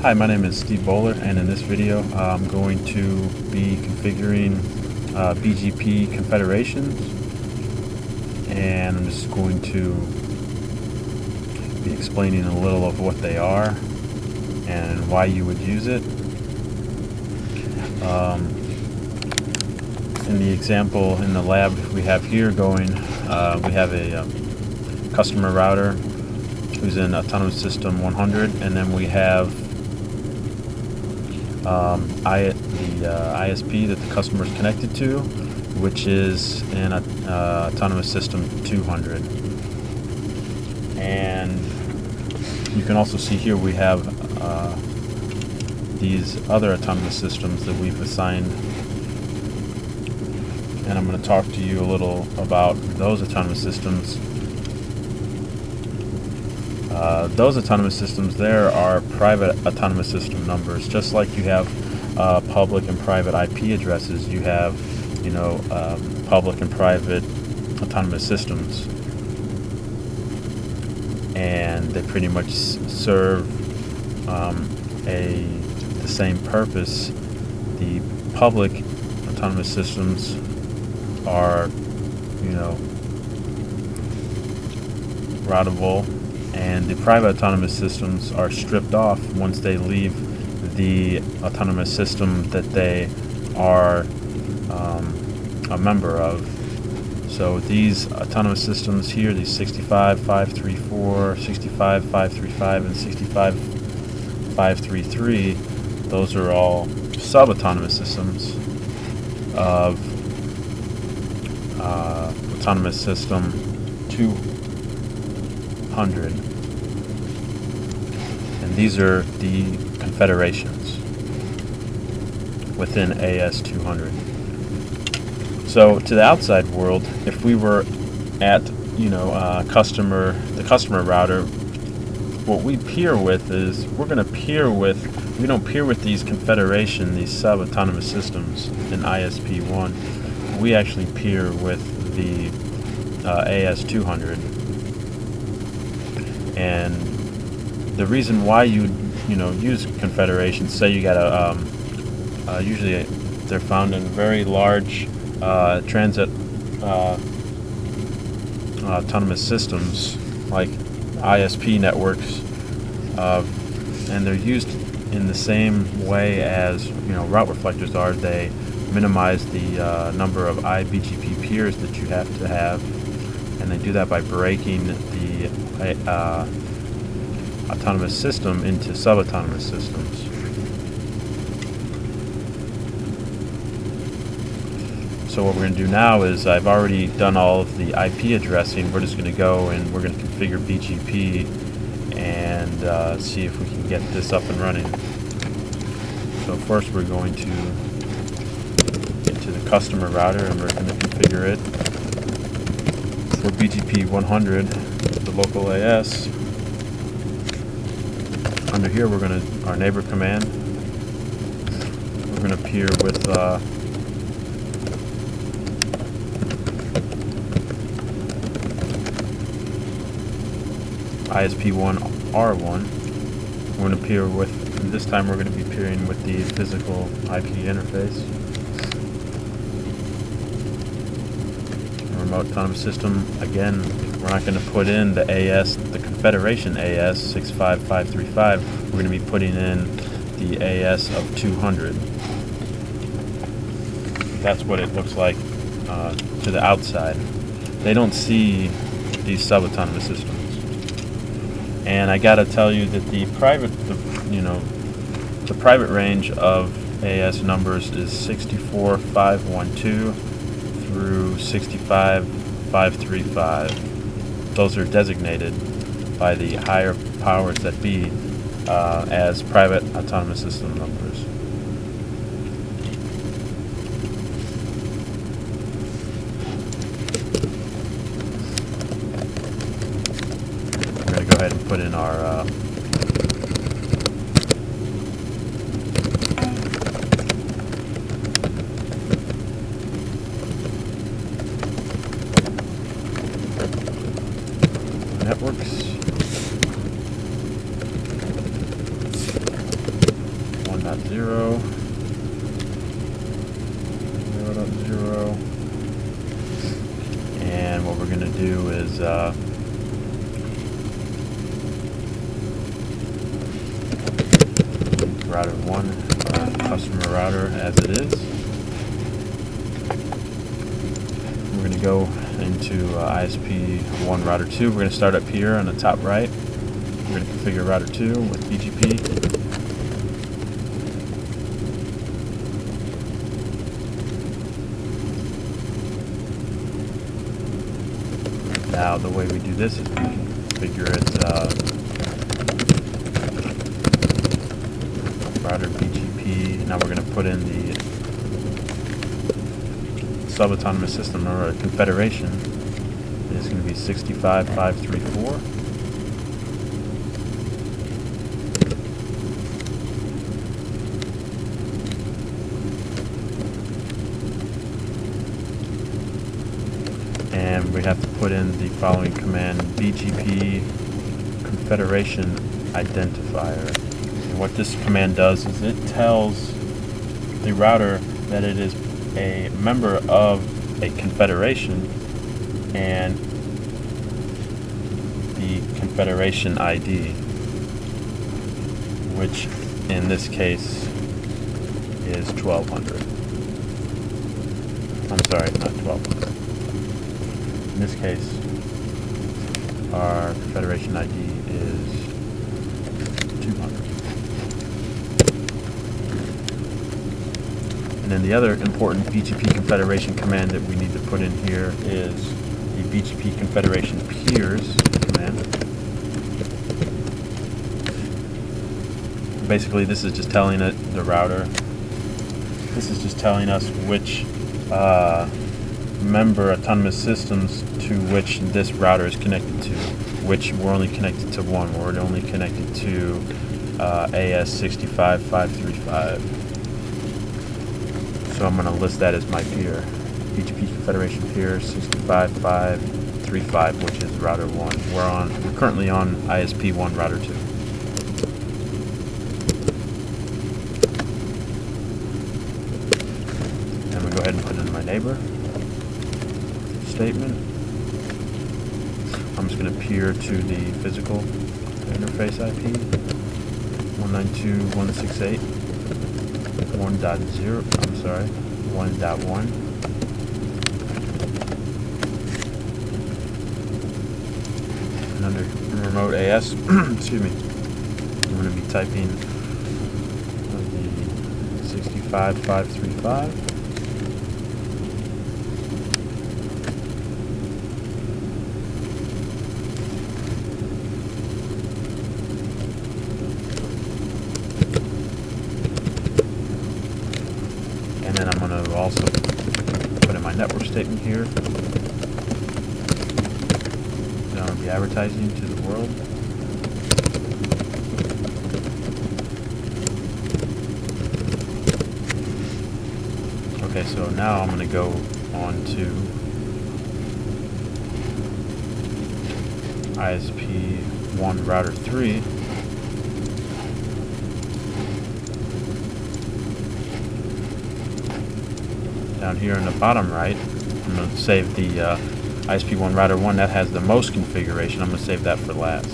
Hi, my name is Steve Bowler, and in this video I'm going to be configuring BGP confederations, and I'm just going to be explaining a little of what they are and why you would use it. In the example in the lab we have here going, we have a customer router who's in Autonomous System 100, and then we have the ISP that the customer is connected to, which is in Autonomous System 200. And you can also see here we have these other autonomous systems that we've assigned, and I'm going to talk to you a little about those autonomous systems. Those autonomous systems there are private autonomous system numbers. Just like you have public and private IP addresses, you have, public and private autonomous systems, and they pretty much serve the same purpose. The public autonomous systems are, routable, and the private autonomous systems are stripped off once they leave the autonomous system that they are a member of. So these autonomous systems here, these 65.534, 65.535, and 65.533, those are all sub-autonomous systems of Autonomous System 200. And these are the confederations within AS200. So to the outside world, if we were at the customer router, what we peer with is we don't peer with these confederation, these sub-autonomous systems in ISP1. We actually peer with the AS200. And the reason why you use confederations, say you got a usually they're found in very large transit autonomous systems like ISP networks, and they're used in the same way as route reflectors are. They minimize the number of IBGP peers that you have to have, and they do that by breaking the autonomous system into sub-autonomous systems. So what we're going to do now is, I've already done all of the IP addressing. We're just going to go and we're going to configure BGP and see if we can get this up and running. So first we're going to get to the customer router, and we're going to configure it for BGP 100, the local AS. Under here, we're going to our neighbor command. We're going to peer with ISP1R1. We're going to peer with, this time we're going to be peering with the physical IP interface. Remote autonomous system, again, we're not going to put in the AS, the confederation AS 65.535. We're going to be putting in the AS of 200. That's what it looks like to the outside. They don't see these sub-autonomous systems. And I gotta tell you that the private range of AS numbers is 64.512 through 65.535. Those are designated by the higher powers that be as private autonomous system numbers. We're going to go ahead and put in our networks. 0.0, 0.0, and what we're going to do is router 1, our customer router as it is. We're going to go into ISP1 router 2. We're going to start up here on the top right. We're going to configure router 2 with BGP. Now the way we do this is we configure it router BGP. Now we're going to put in the sub-autonomous system or a confederation. It's going to be 65534. And we have to put in the following command: BGP confederation identifier. And what this command does is it tells the router that it is a member of a confederation and the confederation ID, which in this case is 1200. I'm sorry, not 1200. In this case, our confederation ID is 200. And then the other important BGP confederation command that we need to put in here is the BGP confederation peers command. Basically, this is just telling it, the router, this is just telling us which member autonomous systems to which this router is connected to, which we're only connected to one. We're only connected to AS65535. So I'm going to list that as my peer. BGP confederation peer 65535, which is router 1. We're currently on ISP1 router 2. And we go ahead and put in my neighbor statement. I'm just going to peer to the physical interface IP 192.168.1.0. I'm sorry, 1.1. And under remote AS, excuse me, I'm going to be typing the 65535. And then I'm going to also put in my network statement here. Then I'm going to be advertising to the world. Okay, so now I'm going to go on to ISP1 router 3. Down here in the bottom right, I'm going to save the ISP1 router 1 that has the most configuration. I'm going to save that for last.